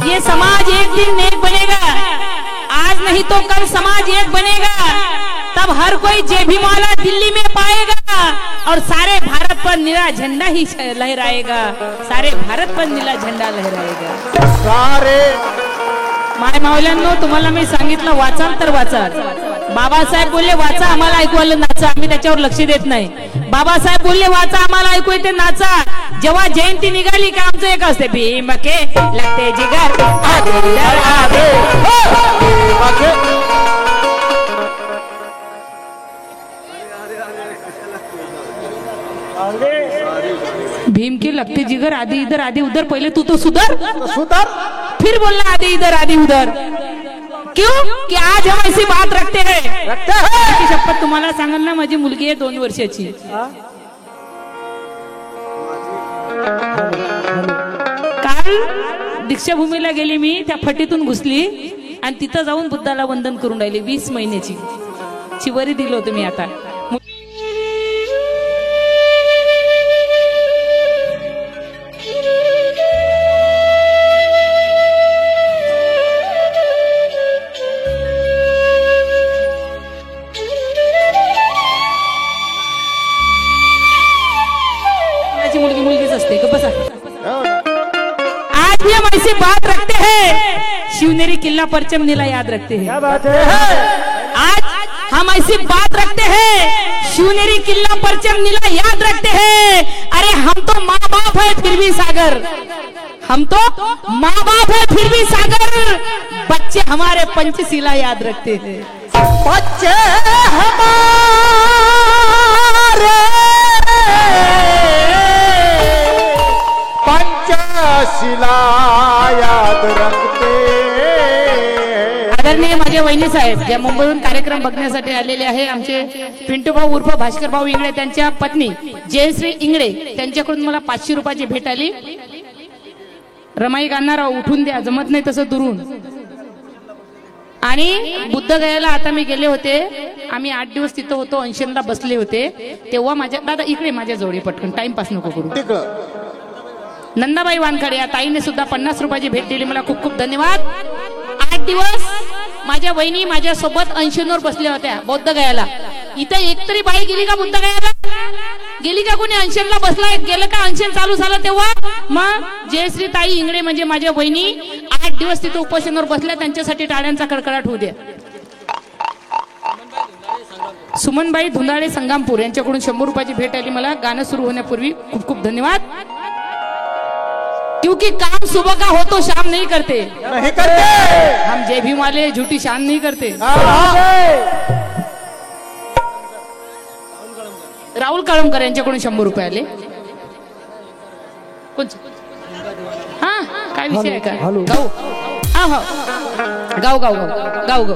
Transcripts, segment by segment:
ये समाज एक दिन नेक बनेगा, आज नहीं तो कल समाज एक बनेगा, तब हर कोई जेबीमाला दिल्ली में पाएगा और सारे भारत पर नीला झंडा ही लहराएगा, सारे भारत पर नीला झंडा लहराएगा। सारे माय मावल्यांनो, तुम्हाला मी सांगितलं वाचाल तर वाचाल। बाबासाहेब बोलले वाचा, आम्हाला ऐकू आलं नाचा, आम्ही त्याच्यावर लक्ष देत नाही। बाबासाहेब बोलले वाचा, आम्हाला ऐकू येते नाचा। जेव्हा जयंती निघाली का आमचं एक असते, भीम के लगते जिगर आगे भीम के लगते जिगर आधी इधर आधी उधर। पहले तू तो सुधर सुधर, फिर बोलना आधी इधर आधी उधर। क्यों कि आज हम ऐसी बात रखते हैं की शपथ तुम्हाला सांगाल ना, माझी मुलगी आहे 2 वर्षाची। काल दीक्षाभूमीला गेली मी, त्या फटीतून घुसली आणि तिथं जाऊन बुद्धाला वंदन करून राहिली। 20 महिन्याची चिवरी दिलं होतं मी आता। आज भी हम ऐसी बात रखते हैं, शिवनेरी किला परचम नीला याद रखते हैं। क्या बात है? आज हम ऐसी बात रखते हैं, शिवनेरी किला परचम नीला याद रखते हैं। अरे हम तो माँ बाप है फिर भी सागर, हम तो माँ बाप है फिर भी सागर। बच्चे हमारे पंचशीला याद रखते हैं, बच्चे हमारे पंचशीला याद रखते। आदरणीय माझे वहिनी साहेब, ज्या मुंबईहून कार्यक्रम बघण्यासाठी आलेले आहे, आमचे पिंटू भाऊ उर्फ भास्कर भाऊ इंगळे, त्यांच्या पत्नी जयश्री इंगळे, त्यांच्याकडून मला 500 रुपयाची भेट आली। रमाई गाणाराव उठून द्या, जमत नाही तसं दुरून। आणि बुद्धगयाला आता मी गेले होते, आम्ही 8 दिवस तिथं होतो, अंशनला बसले होते, तेव्हा माझ्या दादा इकडे माझ्या जवळ पटकन, टाइमपास नको करू। नंदाबाई वानखडे या ताईने सुद्धा 50 रुपयाची भेट दिली, मला खूप खूप धन्यवाद। 8 दिवस माझ्या वहिनी माझ्या सोबत अंशनवर बसल्या होत्या बौद्धगयाला। इथे एक तरी बाई गेली का बुद्धगयाला? गेली का कोणी अंशनला बसला? गेलं का अंशन चालू झालं तेव्हा? मग जयश्री ताई इंगळे म्हणजे माझ्या वहिनी 8 दिवस तिथे उपोषणावर बसल्या, त्यांच्यासाठी टाळ्यांचा कडकडाट होऊ द्या। सुमनबाई धुंदाळे संगामपूर यांच्याकडून 100 रुपयाची भेट आली मला गाणं सुरू होण्यापूर्वी, खूप खूप धन्यवाद। क्योंकि काम सुबह का हो तो शाम नहीं करते, हम जय भीम वाले झूठी शान नहीं करते। राहुल कळमकर यांच्याकडून 100 रुपये आले। हा काय विषय आहे का? गाऊ हा गाऊ गाऊ गाऊ गाऊ गाऊ।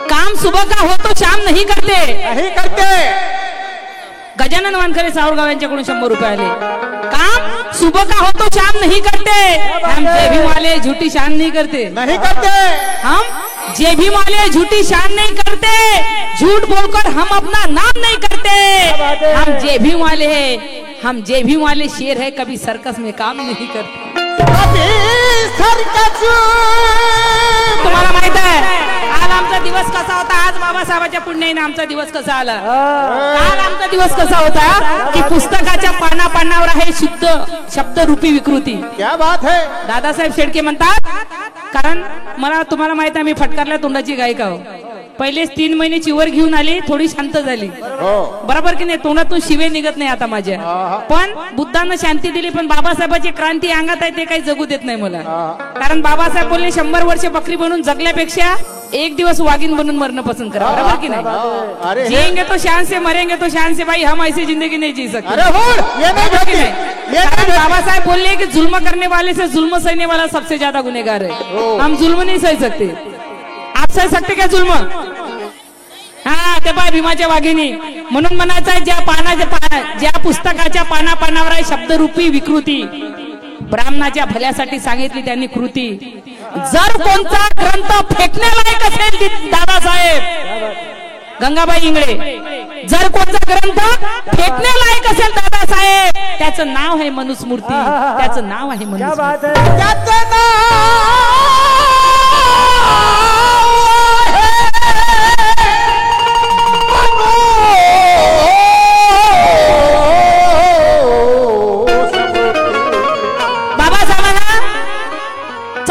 काम सुबह का हो तो शाम नहीं करते, नहीं करते। गजानन वानखडे सावरगाव यांच्याकडून 100 रुपये आले। काम सुबह का हो तो शाम नहीं करते, हम जय भीम वाले झूठी शान नहीं करते, नहीं करते। हम जय भीम वाले झूठी शान नहीं करते, झूठ बोलकर हम अपना नाम नहीं करते। हम जय भीम वाले हैं, हम जय भीम वाले शेर है, कभी सर्कस में काम नहीं करते। कभी सर्कस। तुम्हाला माहित आहे आज आमचा दिवस कसा होता? आज बाबासाहेबांच्या पुण्याने आमचा दिवस कसा आला? आज आमचा दिवस कसा होता की पुस्तकाच्या पानावर आहे शुद्ध शब्दरूपी विकृती। क्या बात है? दादासाहेब शेडके म्हणतात, कारण मला तुम्हाला माहित आहे मी फटकारल्या तोंडाची गायिका हो। पहिलेच 3 महिने चिवर घेऊन आली, थोडी शांत झाली, बरोबर की नाही? तोंडातून शिवे निघत नाही आता माझ्या। पण बुद्धानं शांती दिली, पण बाबासाहेबांची क्रांती अंगात आहे ते काही जगू देत नाही मला। कारण बाबासाहेब बोलले 100 वर्ष बकरी बनून जगल्यापेक्षा 1 दिवस वागिन बनून मरणं पसंत करा, बरोबर की नाही? जिएंगे तो शान से, मरेंगे तो शान से, भाई हम ऐसी जिंदगी नहीं जी सकते। बाबासाहेब बोलले कि जुल्म करने वाले से जुल्म सहने वाला सबसे ज्यादा गुनहगार है, हम जुल्म नहीं सह सकते। आप सह सकते क्या जुल्म? हा ते बाय भीमाच्या वाघिणी म्हणून म्हणायचं आहे, ज्या पुस्तकाच्या पानावर आहे शब्दरूपी विकृती, ब्राह्मणाच्या भल्यासाठी सांगितली त्यांनी कृती। जर कोणता ग्रंथ फेकण्यालायक असेल दादासाहेब गंगाबाई इंगळे, जर कोणता ग्रंथ फेकण्यालायक असेल दादासाहेब, त्याचं नाव आहे मनुस्मृती, त्याचं नाव आहे मनुस्मृती।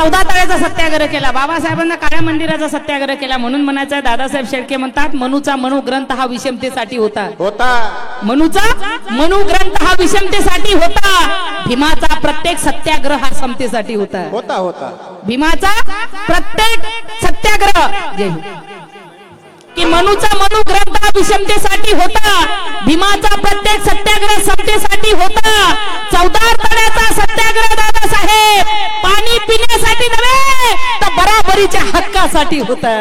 14 तळ्याचा सत्याग्रह केला, बाबासाहेबांना काळ्या मंदिराचा सत्याग्रह केला. म्हणून म्हणायचं दादासाहेब शेळके म्हणतात मनूचा मनू ग्रंथ हा विषमतेसाठी होता. मनूचा मनू ग्रंथ हा विषमतेसाठी होता. भीमाचा प्रत्येक सत्याग्रह हा समतेसाठी होता. भीमाचा प्रत्येक सत्याग्रह की मनूचा मनू ग्रंथ हा विषमतेसाठी होता. भीमाचा प्रत्येक सत्याग्रह समतेसाठी होता. 14 तळ्याचा सत्याग्रह दादासाहेब पाणी पिण्यासाठी नव्हे तर बराबरीच्या हक्कासाठी होता.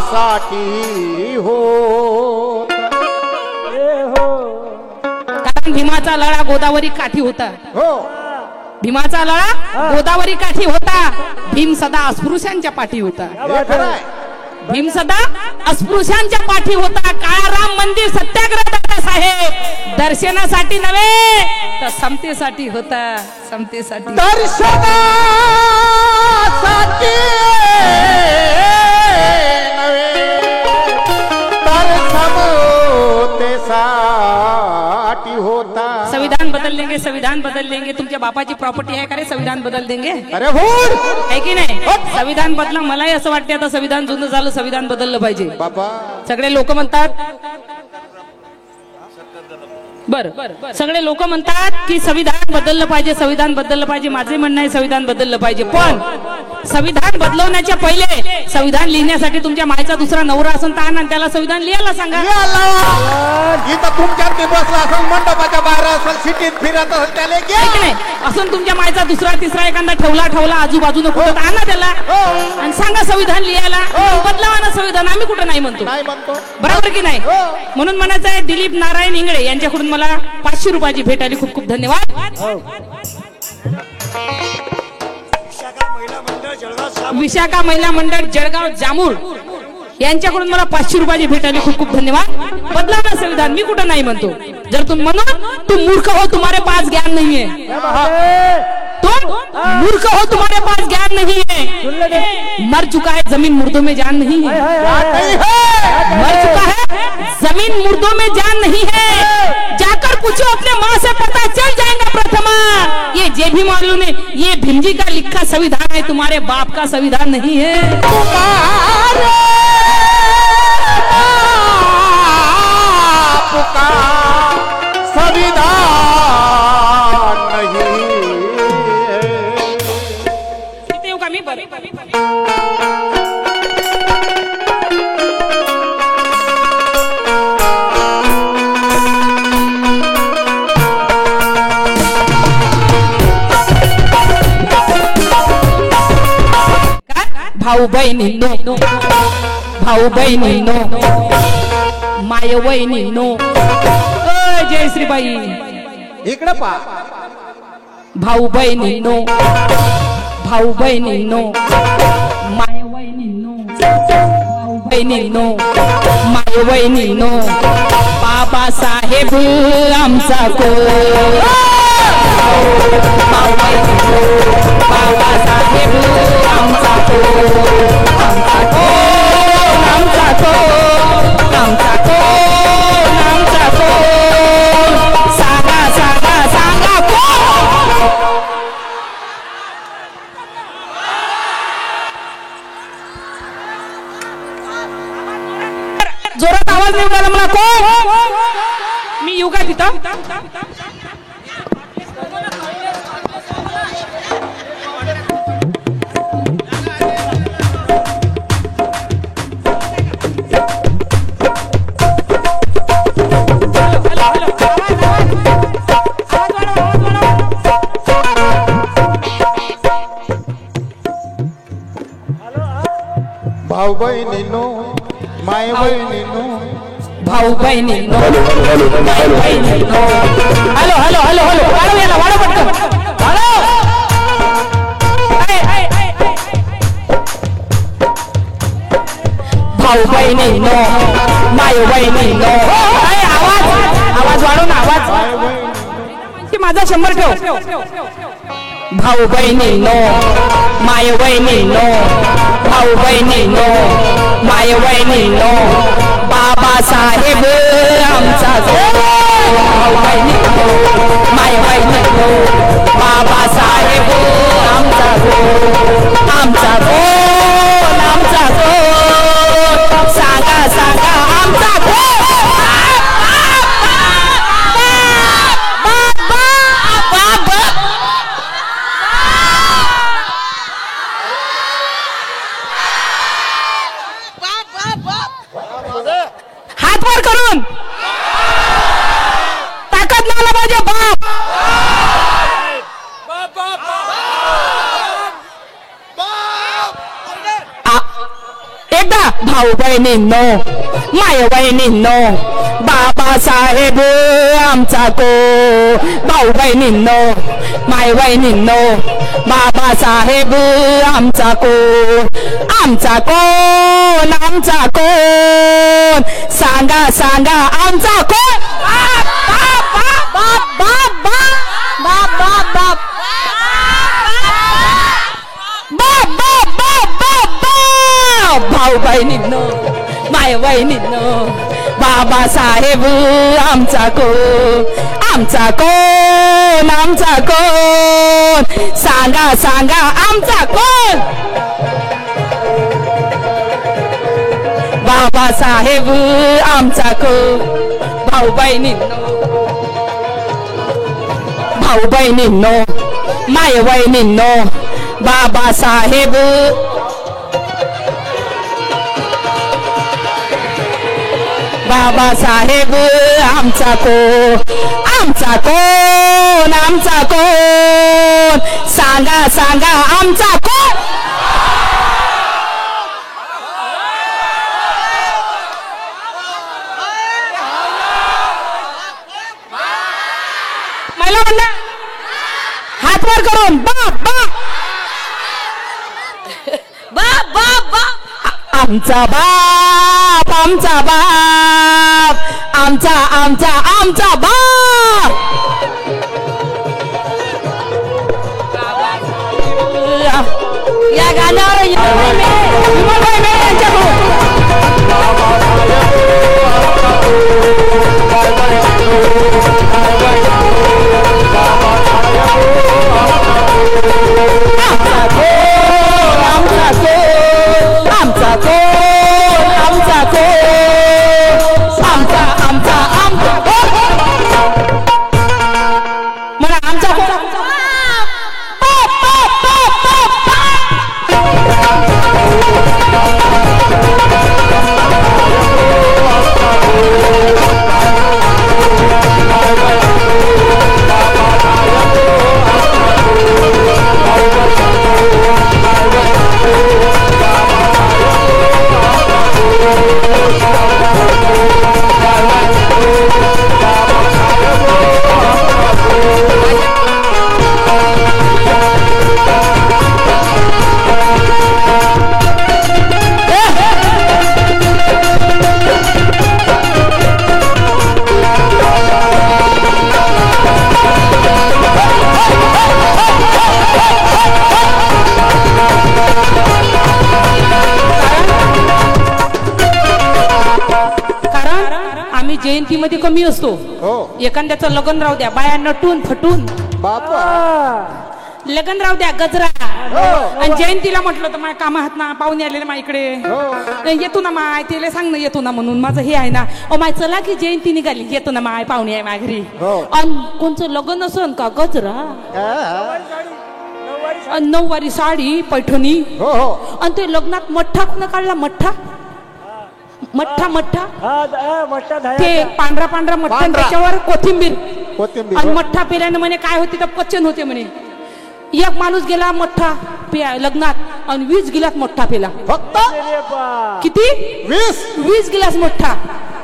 हक्कासाठी हो. कारण भीमाचा लढा गोदावरी काठी होता. भीमाचा लढा गोदावरी काठी होता. भीम सदा अस्पृश्यांच्या पाठी होता. भीम सदा अस्पृश्यांच्या पाठी होता. काळाराम मंदिर सत्याग्रह दादासाहेब दर्शनासाठी नव्हे तर समतेसाठी होता. समतेसाठी दर्शनासाठी होता. संविधान बदल लेंगे, संविधान बदल लेंगे. तुमच्या बापाची प्रॉपर्टी आहे का रे? संविधान बदल देंगे. अरे हो आहे की नाही? संविधान बदला. मलाही असं वाटते आता संविधान जुनं झालं, संविधान बदललं पाहिजे. बाबा सगळे लोक म्हणतात बरं सगळे लोक म्हणतात की संविधान बदललं पाहिजे, संविधान बदललं पाहिजे. माझे म्हणणं आहे संविधान बदललं पाहिजे. पण संविधान बदलवण्याच्या पहिले संविधान लिहिण्यासाठी तुमच्या मायचा दुसरा नवरा असेल तर आणा, त्याला संविधान लिहायला सांगा. इथं तुमच्यात ते बसला असेल, मंडपाच्या बाहेर असेल, सिटीत फिरत असेल, त्याला नाही असून तुमच्या मायचा दुसरा तिसरा एखादा ठेवला आजूबाजूनं कुठं आणा त्याला आणि सांगा संविधान लिहायला. बदलावा ना संविधान. आम्ही कुठं नाही म्हणतो, बरोबर की नाही? म्हणून म्हणायचं आहे दिलीप नारायण इंगळे यांच्याकडून मला 500 रुपयाची भेट आली. खूप खूप धन्यवाद. विशाखा महिला मंडळ जळगाव जामूर यांच्याकडून मला 500 रुपयाची भेट आली. खूप खूप धन्यवाद. बदला ना संविधान. मी कुठं नाही म्हणतो. जर तुम म्हणून तुम मूर्ख हो, तुम्हारे पास ज्ञान नहीं है. तुम मूर्ख हो, तुम्हारे पास ज्ञान नहीं है. मर चुका है जमीन, मुर्दों में जान नहीं है. मर चुका है जमीन, मुर्दों में जान नहीं है. जाकर पूछो अपने माँ से, पता चल जाएगा प्रथमा. ये जे भी मालूम है, ये भीम जी का लिखा संविधान है, तुम्हारे बाप का संविधान नहीं है. संविधान नहीं. येऊ का मी? भाऊ बहिणींनो, भाऊ बहिणींनो, माय वहिनींनो, जय श्रीबाई इकडे पा. भाऊ बहिणींनो, भाऊ बहिणींनो, माय वहिनींनो, भाऊ बहिणींनो, माय वहिनींनो, बाबासाहेब आमचा कोण. भाऊ बहिणींनो, बाबासाहेब आमचा कोण. आमचा कोण, आमचा कोण, आमचा कोण, आमचा कोण. सांगा सांगा सांगा कोण. जोरात आवाज नाही उडाला मला. कोण? मी येऊ का तिथं? भाऊ बहिणीनो, माय बहिणीनो, भाऊ बहिणीनो, माय बहिणीनो. हॅलो हॅलो हॅलो हॅलो, वाढव याला, वाढव पटकन, वाढव. भाऊ बहिणीनो, माय बहिणीनो. आवाज आवाज वाढव ना, आवाज. माझा 100 ठेव. भाऊ बहिणीनो, माय बहिणीनो, भाऊ बहिणीनो, माय बहिणीनो, बाबासाहेब भाऊ बहिणींनो माय बहिणींनो बाबासाहेब आमचा कोण भाऊ बहिणींनो माय बहिणींनो बाबासाहेब आमचा कोण आमचा कोण आमचा कोण सांगा सांगा आमचा कोण बाप बाप बाप बाप बाप बाप भाऊ बहिणींनो माय बहिणींनो बाबासाहेब आमचा कोण आमचा कोण आमचा कोण सांगा सांगा आमचा कोण बाबासाहेब आमचा कोण भाऊ बहिणींनो माय बहिणींनो बाबासाहेब बाबासाहेब आमचा कोण आमचा कोण सांगा सांगा आमचा कोण महिला म्हणा हात वर करून बाप बाप बाप बाप बाप आमचा बाप आमचा बाप आमचा आमचा आमचा बाप या गाण्यावर जयंतीमध्ये कमी असतो एखाद्याचं लग्न राहू द्या बाया नटून फटून बापा लग्न राहू द्या गजरा आणि जयंतीला म्हटलं तर माझ्या कामात ना पाहुणे आलेले मा इकडे येतो ना माय तिला सांग ना येतो ना म्हणून माझं हे आहे ना माय चला की जयंती निघाली येतो ना माय पाहुणे आहे माझ्या घरी आणि कोणचं लग्न असन का गजरा नऊवारी साडी पैठणी आणि ते लग्नात मठ्ठा कोण काढला मठ्ठा मठ्ठा मठ्ठा ते पांढरा पांढरा मठ्ठा त्याच्यावर कोथिंबीर आणि मठ्ठा पेल्यानं म्हणे काय होते तर पचन होते म्हणे एक माणूस गेला मठ्ठा लग्नात आणि 20 गिलास मठ्ठा पेला फक्त किती 20 गिलास मठ्ठा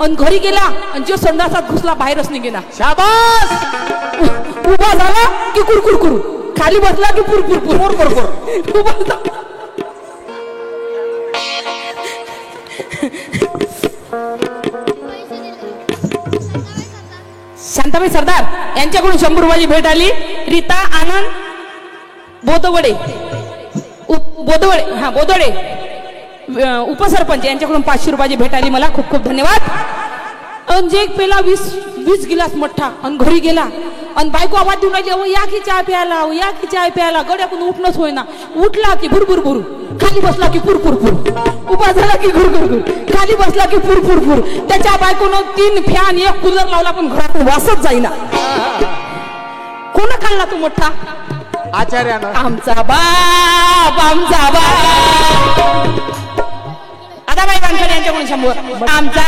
आणि घरी गेला आणि जो संडासात घुसला बाहेरच निघेना शाबास उभा झाला की कुरकुर कुरू खाली बसला की पुरपुर उभा शांताबाई सरदार यांच्याकडून 100 रुपयाची भेट आली रीता आनंद बोदवडे उपसरपंच यांच्याकडून 500 रुपयाची भेट आली मला खूप खूप धन्यवाद जे पेला 20 गिलास मठ्ठा आणि घरी गेला आणि बायको आवाज देऊन राहिली या की चाय प्यायला गड्याकडून उठणंच होईना उठला की भुरभुर भुरू खाली बसला की पुरपुरपुर उभा झाला की घुरघुरघुर खाली बसला की पुरपुरपुर त्याच्या बायकोनं 3 फॅन 1 कूलर लावला पण घरात वासच जाईना कोण काढला तो मोठा आचार्यानं आमचा बाप आदाबाई वानखडे यांच्याकडून 100 आमचा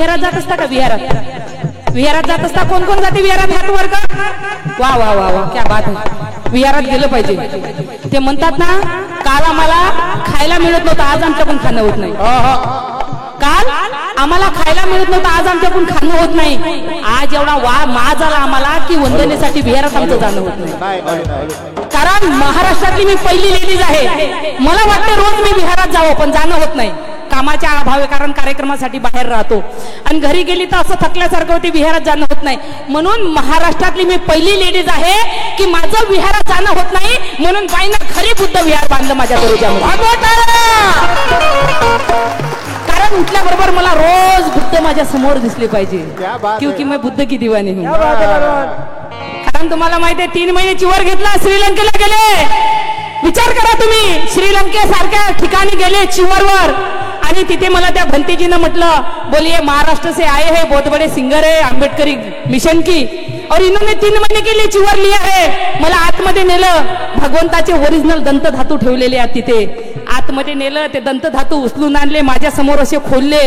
विहारात जात असता का? विहारात जात असता? कोण कोण जाते विहारात? हात वर का? वा वा वा वा, क्या बात आहे. विहारात गेलं पाहिजे. ते म्हणतात ना, काल आम्हाला खायला मिळत नव्हतं, आज आमच्याकडून खाणं होत नाही. काल आम्हाला खायला मिळत नव्हतं, आज आमच्याकडून खाणं होत नाही. आज एवढा माज आला आम्हाला की वंदनेसाठी विहारात आमचं जाणं होत नाही. कारण महाराष्ट्रातली मी पहिली लेडीज आहे. मला वाटतं रोज मी विहारात जावं, पण जाणं होत नाही कामाच्या अभावे. कारण कार्यक्रमासाठी बाहेर राहतो आणि घरी गेली तर असं थकल्यासारखं होते, विहारात जाणं होत नाही. म्हणून महाराष्ट्रातली मी पहिली लेडीज आहे की माझं विहारात जाणं होत नाही. म्हणून बाईनं घरी बुद्ध विहार बांधलं माझ्या दरोज्यामध्ये. कारण उठल्याबरोबर मला रोज बुद्ध माझ्या समोर दिसले पाहिजे, क्योंकि मैं बुद्ध की दीवानी हूं. कारण तुम्हाला माहिती आहे, 3 महिने चिवर घेतला, श्रीलंकेला गेले. विचार करा तुम्ही, श्रीलंकेसारख्या ठिकाणी गेले चिवरवर, आणि तिथे मला त्या भंतीजीनं म्हटलं, बोलिए महाराष्ट्र से आए हैं, बहुत बड़े सिंगर है आंबेडकरी मिशन की, और इन्होंने 3 महीने के लिए चिवर लिया है. मला आतमध्ये नेलं, भगवंताचे ओरिजिनल दंत धातू ठेवलेले आहेत तिथे. आतमध्ये नेलं, ते दंत धातू उचलून आणले, माझ्या समोर असे खोलले,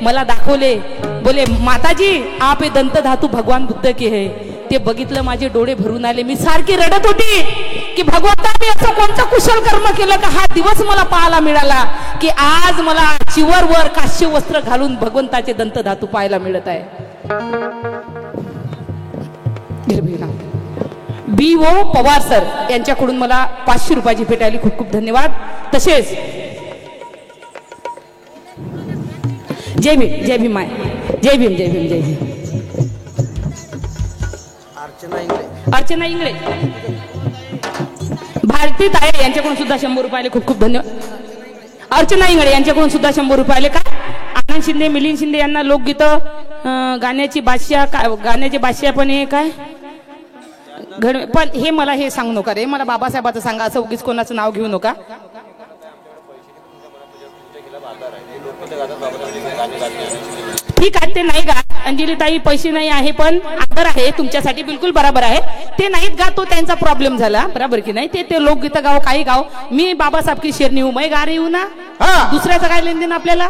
मला दाखवले. बोले माताजी, आप हे दंत धातू भगवान बुद्ध के है. ते बघितलं, माझे डोळे भरून आले. मी सारखी रडत होती की भगवंताने असं कोणतं कुशल कर्म केलं का हा दिवस मला पाहायला मिळाला, की आज मला चिवरवर काश्य वस्त्र घालून भगवंताचे दंत धातू पाहायला मिळत आहे. B.O. पवार सर यांच्याकडून मला 500 रुपयाची भेट आली. खूप खूप धन्यवाद. तसेच जय भीम, जय भीम माय, जय भीम, जय भीम, जय भीम. अर्चना इंगळे, भारती ताये यांच्याकडून सुद्धा 100 रुपये आले. खूप खूप धन्यवाद. अर्चना इंगळे यांच्याकडून सुद्धा 100 रुपये आले. का आनंद शिंदे, मिलिंद शिंदे यांना लोकगीतं गाण्याची बादशाह पण हे काय पण हे मला हे सांगू नका रे, मला बाबासाहेबाचं सांगा, असं उगीच कोणाचं नाव घेऊ नका. ठीक आहे, ते नाही गा अंजली ताई, पैसे नाही आहे पण आदर आहे तुमच्यासाठी, बिलकुल बरोबर आहे. ते नाहीत गा, तो त्यांचा प्रॉब्लेम झाला, बरोबर की नाही. ते लोकगीतं गाव, काही गाव. मी बाबासाहेब की शेरनी हूं, मैं गा रही हूं ना, दुसऱ्याचं काय लेनदेन आपल्याला.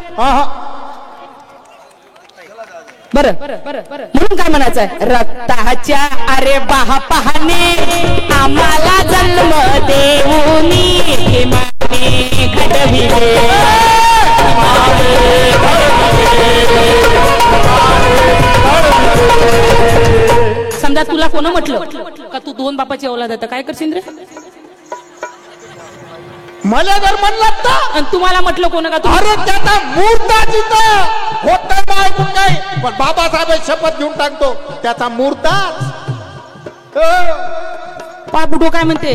बरं म्हणून काय म्हणायचंय, रक्ताच्या अरे बाहा पाहणे आम्हाला जन्म देऊनी घडविले. समजा तुला कोण म्हटलं का तू 2 बापाची औलाद आहे, काय करशील रे? मला जर म्हणलं तर, आणि तुम्हाला म्हटलं कोण का? अरे त्याचा मूर्ता तिथं होतं नाही पण काय, पण बाबासाहेब शपथ घेऊन टाकतो त्याचा मूर्ताच. बुडो काय म्हणते,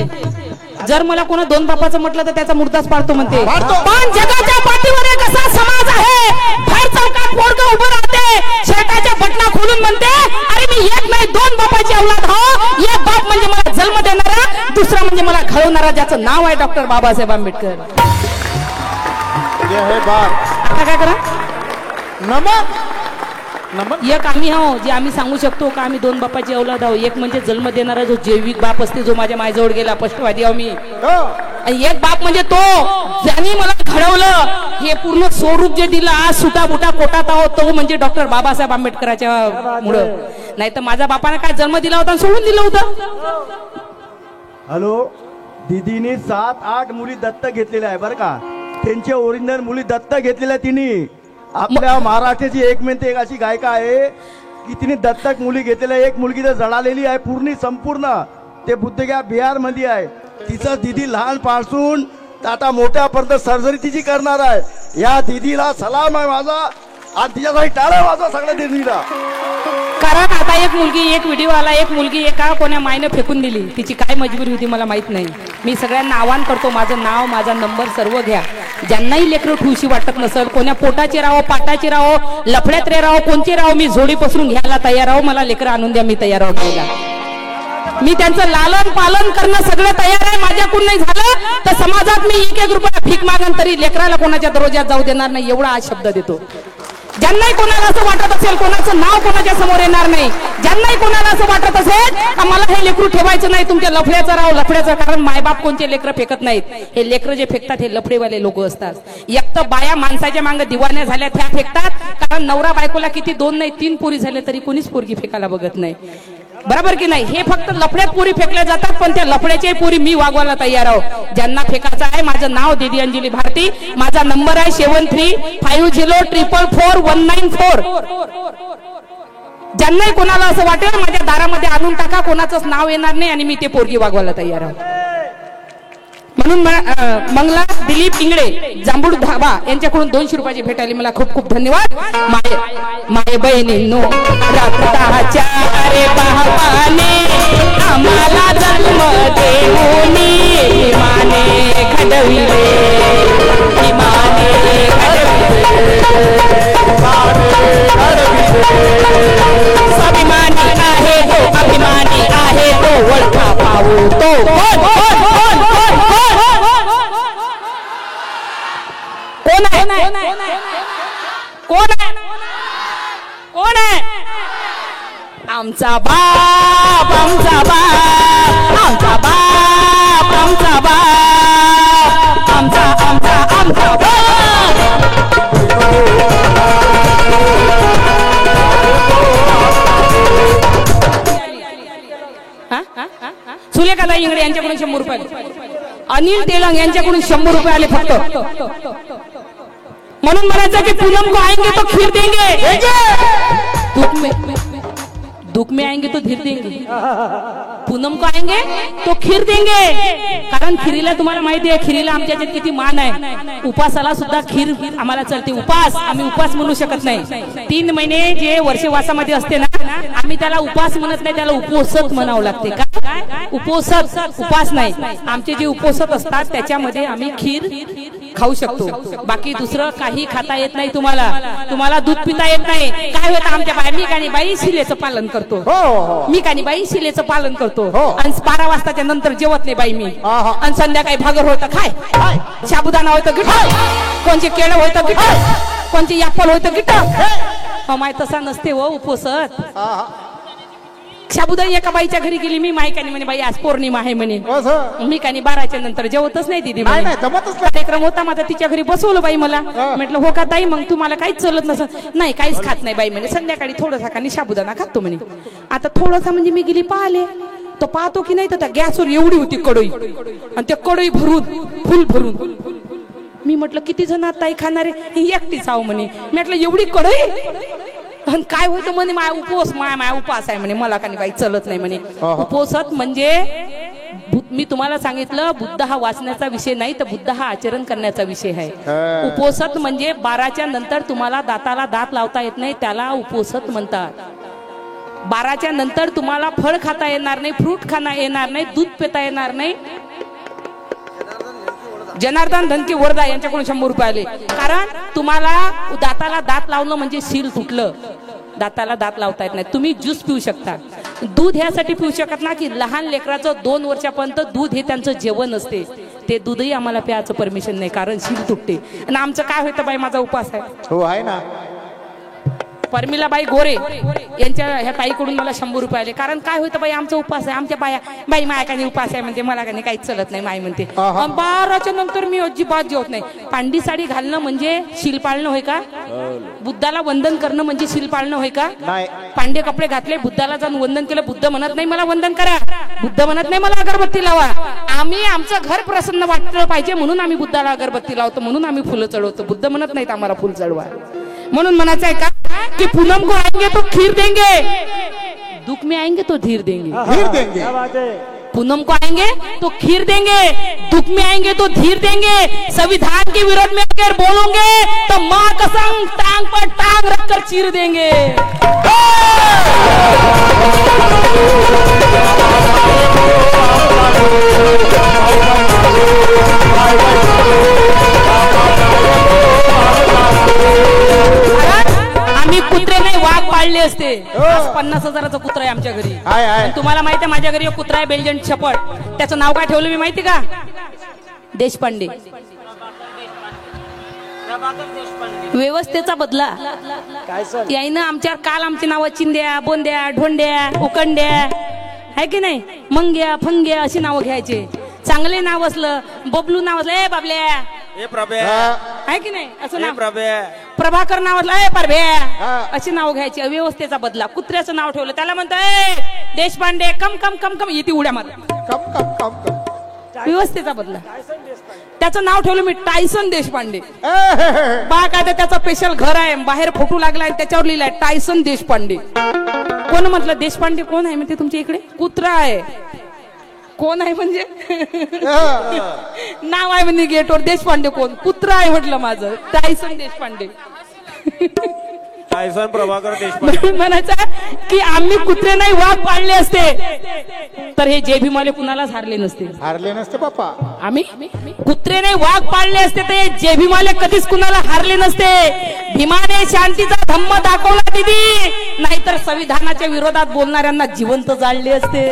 जर मला कोणा 2 बापाचं म्हटलं तर त्याचा मूर्ताच पाडतो म्हणते. पण जगाच्या पाठीवर एक असा समाज आहे, भर चौकात पोरगं उभं राहते, शर्टाच्या बटना खोलून म्हणते, अरे मी एक नाही 2 बापाची औलाद हो. एक बाप म्हणजे मला जन्म देणारा, दुसरा म्हणजे मला घडवणारा, ज्याचं नाव आहे डॉक्टर बाबासाहेब आंबेडकर. आता काय करा, एक आम्ही हो जे आम्ही सांगू शकतो का आम्ही 2 बापाची औलाद आहो. एक म्हणजे जन्म देणारा जो जैविक बाप असते, जो माझ्या मायजवळ गेला, स्पष्टवादी आहो मी. आणि एक बाप म्हणजे तो ज्यांनी मला घडवलं, हे पूर्ण स्वरूप जे दिलं, आज सुटा बुटा कोटात आहोत, तो म्हणजे डॉक्टर बाबासाहेब आंबेडकरांच्या मुळे. नाही तर माझ्या बापाने काय जन्म दिला होता, सोडून दिलं होतं. हॅलो, दीदीने 7-8 मुली दत्तक घेतलेल्या आहे बरं का. त्यांच्या ओरिजिनल मुली दत्तक घेतलेल्या तिने. आपल्या महाराष्ट्राची एक अशी गायिका आहे की तिने दत्तक मुली घेतलेल्या. एक मुलगी तर जळालेली आहे पूर्ण संपूर्ण, ते बुद्धगया बिहार मध्ये आहे. तिचं दीदी लहानपासून आता मोठ्यापर्यंत सर्जरी तिची करणार आहे. या दीदीला सलाम आहे माझा, आणि तिच्यासाठी टाळा वाजवा सगळ्या दीदीला. कारण आता एक मुलगी, एक व्हिडिओ आला, एक मुलगी एका कोण्या मायनं फेकून दिली. तिची काय मजबुरी होती मला माहित नाही. मी सगळ्यांना आवाहन करतो, माझं नाव, माझा नंबर सर्व घ्या. ज्यांनाही लेकरं ठेवशी वाटत नसेल, कोण्या पोटाचे राहो, पाटाचे राहो, लफड्यात रे राहो, कोणचे राहो, मी जोडी पसरून घ्यायला तयार आहो. मला लेकरं आणून द्या, मी तयार आहो घ्यायला. मी त्यांचं लालन पालन करणं सगळं तयार आहे. माझ्याकडून नाही झालं तर समाजात मी 1-1 रुपया भीक मागन तरी लेकराला कोणाच्या दरोज्यात जाऊ देणार नाही, एवढा आज शब्द देतो. ज्यांनाही कोणाला असं वाटत असेल कोणाचं नाव कोणाच्या समोर येणार नाही, ज्यांनाही कोणाला असं वाटत असेल का मला हे लेकरू ठेवायचं नाही तुमच्या लफड्याचं राव लफड्याचं, कारण मायबाप कोणते लेकरं फेकत नाहीत, हे लेकरं जे फेकतात हे लफडेवाले लोक असतात. एक तर बाया माणसाच्या मागे दिवाण्या झाल्या त्या फेकतात, कारण नवरा बायकोला किती 2 नाही 3 पोरी झाले तरी कोणीच पोरगी फेकायला बघत नाही. बरोबर की नाही? हे फक्त लफड्यात पोरी फेकल्या जातात, पण त्या लफड्याच्या पोरी मी वागवायला तयार आहो. ज्यांना फेकायचं आहे माझं नाव दीदी अंजली भारती, माझा नंबर आहे 7350444194. ज्यांनाही कोणाला असं वाटेल माझ्या दारामध्ये आणून टाका, कोणाचंच नाव येणार नाही आणि मी ते पोरगी वागवायला तयार आहो. म्हणून मंगला दिलीप इंगळे जांभूळ धाबा यांच्याकडून 200 रुपयाची भेट आली, मला खूप खूप धन्यवाद. माय बहिणींनो रक्ताच्या रे भावाने आम्हाला जन्म देऊनी विमाने घडविले, विमाने स्वाभिमानी आहे तो अभिमानी आहे तो ओळखा पाहू तो कोण आहे? कोण आहे? आमचा बाप, आमचा बाप, आमचा बाप, आमचा बाप, आमचा आमचा आमचा बाप. सुलेखाताई इंगडे यांच्याकडून 100 रुपये, अनिल तेलंग यांच्याकडून 100 रुपये आले फक्त. म्हणून म्हणायचं की पूनम को आएंगे तो खीर देंगे, दुख में आएंगे तो धीर देंगे, पूनम को आएंगे तो खीर देंगे. कारण खिरीला तुम्हाला माहिती आहे खिरीला आमच्या याच्यात किती मान आहे. उपासाला सुद्धा खीर आम्हाला चलते. उपास आम्ही उपास म्हणू शकत नाही. 3 महिने जे वर्षवासामध्ये असते ना आम्ही त्याला उपास म्हणत नाही, त्याला उपोषत म्हणावं लागते. काय उपोषत? उपास नाही. आमचे जे उपोषत असतात त्याच्यामध्ये आम्ही खीर खाऊ शकतो, बाकी दुसरं काही खाता येत नाही. तुम्हाला दूध पिता येत नाही. काय होतं आमच्या बाई, मी कानी बाई शिलेचं पालन करतो, मी कानी बाई शिलेचं पालन करतो आणि 12 वाजताच्या नंतर जेवत नाही बाई मी. आणि संध्याकाळी भागर होतं खाय, साबुदाणा होतं गिठ, कोणचे केळं होतं गिठ, कोणचे यापल होतं गिठ. माय तसा नसते हो उपवासत. साबुदाणा एका बाईच्या घरी गेली मी, मायकानी म्हणे बाई आज पौर्णिमा आहे म्हणे, मी कानी 12च्या नंतर जेवतच नाही दिदी. कार्यक्रम होता माझा, तिच्या घरी बसवलं बाई मला. म्हटलं हो का ताई, मग तुम्हाला काहीच चलत नसं? नाही काहीच खात नाही बाई म्हणे, संध्याकाळी थोडासा खाणी साबुदाणा खातो म्हणे. आता थोडासा म्हणजे मी गेली पाहिले तो पाहतो की नाही तर त्या गॅसवर एवढी होती कढई, आणि त्या कढई भरून फुल भरून. मी म्हटलं किती जण ताई खाणारे? एकटीच आहो म्हणे. म्हटलं एवढी कढई? आणि काय होतं म्हणे माय उपवास, माय उपास आहे म्हणे, मला काही काही चलत नाही म्हणे. उपवासात म्हणजे मी तुम्हाला सांगितलं बुद्ध हा वाचण्याचा विषय नाही तर बुद्ध हा आचरण करण्याचा विषय आहे. उपवासात म्हणजे 12च्या नंतर तुम्हाला दाताला दात लावता येत नाही त्याला उपवासात म्हणतात. 12च्या नंतर तुम्हाला फळ खाता येणार नाही, फ्रूट खाणं येणार नाही, दूध पिता येणार नाही. जनार्दन धनकी वर्धा यांच्याकडून 100 रुपये आले. कारण तुम्हाला दाताला दात लावणं म्हणजे सील तुटलं, दाताला दात लावता येत नाही. तुम्ही ज्यूस पिऊ शकता, दूध ह्यासाठी पिऊ शकत ना की लहान लेकराचं 2 वर्षापर्यंत दूध हे त्यांचं जेवण असते, ते दूधही आम्हाला प्यायचं परमिशन नाही कारण सील तुटते. आणि आमचं काय होतं बाई, माझा उपास आहे. हो आहे ना. परमिलाबाई गोरे यांच्या ह्या ताईकडून मला 100 रुपये आले. कारण काय होतं बाई आमचा उपास आहे, आमच्या बाया बाई माया काही उपास आहे म्हणते, मला काही काहीच चलत नाही माय म्हणते. 12च्या नंतर मी अजिबात जेवत नाही. पांडी साडी घालणं म्हणजे शील पाळणं होय का? बुद्धाला वंदन करणं म्हणजे शील पाळणं होय का? पांडे कपडे घातले, बुद्धाला जाऊन वंदन केलं, बुद्ध म्हणत नाही मला वंदन करा, बुद्ध म्हणत नाही मला अगरबत्ती लावा. आम्ही आमचं घर प्रसन्न वाटलं पाहिजे म्हणून आम्ही बुद्धाला अगरबत्ती लावतो, म्हणून आम्ही फुलं चढवतो. बुद्ध म्हणत नाहीत आम्हाला फुल चढवा. म्हणून म्हणायचं आहे का कि पूनम को आएंगे तो खीर देंगे, दुख में आएंगे तो धीर देंगे. खीर देंगे. पूनम को आएंगे तो खीर देंगे, दुख में आएंगे तो धीर देंगे. संविधान के विरोध में अगर बोलोगे तो मां कसम टांग पर टांग रखकर चीर देंगे. आम्ही कुत्रे नाही वाघ पाळले असते. 50,000चा कुत्रा आहे आमच्या घरी. तुम्हाला माहिती आहे माझ्या घरी एक कुत्रा आहे बेल्जियन शेपर्ड. त्याचं नाव काय ठेवलं मी माहिती का? देशपांडे. व्यवस्थेचा बदला याईनं आमच्यावर काल आमची नावं चिंद्या, बोंद्या, ढोंड्या, उकंड्या आहे की नाही, मंग्या, फंग्या अशी नावं घ्यायचे. चांगले नाव असलं, बबलू नाव असलं, ए बाबल्या आहे की नाही, असं नाव, प्रभाकर नाव असलं, ए परभ्या, अशी नाव घ्यायची. अव्यवस्थेचा बदला. कुत्र्याचं नाव ठेवलं, त्याला म्हणतोय देशपांडे, कम कम कम कम, येते उड्या मार. कम कम कम कम. व्यवस्थेचा बदला. त्याचं नाव ठेवलं मी टायसन देशपांडे. बा काय तर त्याचं स्पेशल घर आहे, बाहेर फोटो लागलाय, त्याच्यावर लिहिलाय टायसन देशपांडे. कोण म्हटलं देशपांडे कोण आहे म्हणते तुमच्या इकडे? कुत्रा आहे. कोण आहे म्हणजे नाव आहे म्हणजे गेटवर, देशपांडे कोण? कुत्रा आहे म्हटलं माझं, टायसन देशपांडे. टायसन प्रभाकर देशपांडे म्हणायचं की आम्ही कुत्रे नाही वाघ पाळले असते तर हे जे भीमाले कुणालाच हारले नसते. हारले नसते बाप्पा. आम्ही कुत्रे नाही वाघ पाळले असते तर जे भीमाले कधीच कुणाला हारले नसते. भीमाने शांतीचा धम्म दाखवला दिदी, नाहीतर संविधानाच्या विरोधात बोलणाऱ्यांना जिवंत जाळले असते.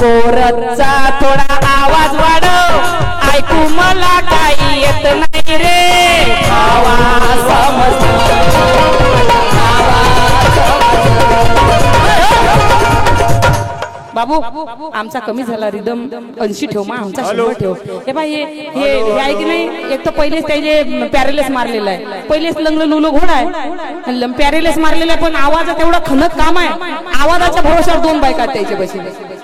पोरचा थोडा आवाज वाढव, ऐकू मला काही येत नाही रे बाबू. आमचा कमी झाला रिदम 80 ठेव मा, आमचा 100 ठेव. हे बाई हे आहे की नाही, एक तर पहिलेच त्याचे पॅरेलेस मारलेला आहे, पहिलेच लंगलं लुलो घोडा आहे, पॅरेलेस मारलेला आहे, पण आवाजात एवढं खणत काम आहे. आवाजाच्या भरोशावर 2 बायका त्याचे बशी.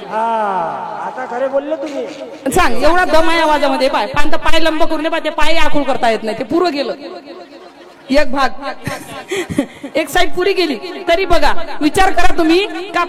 आता खरे बोलले तुम्ही. सांग एवढा दम आहे आवाजामध्ये. पाय पाय लंब करून ते पाय आखूड करता येत नाही, ते पुरं गेलं. एक भाग एक साईड पुरी गेली. तरी बघा विचार करा तुम्ही का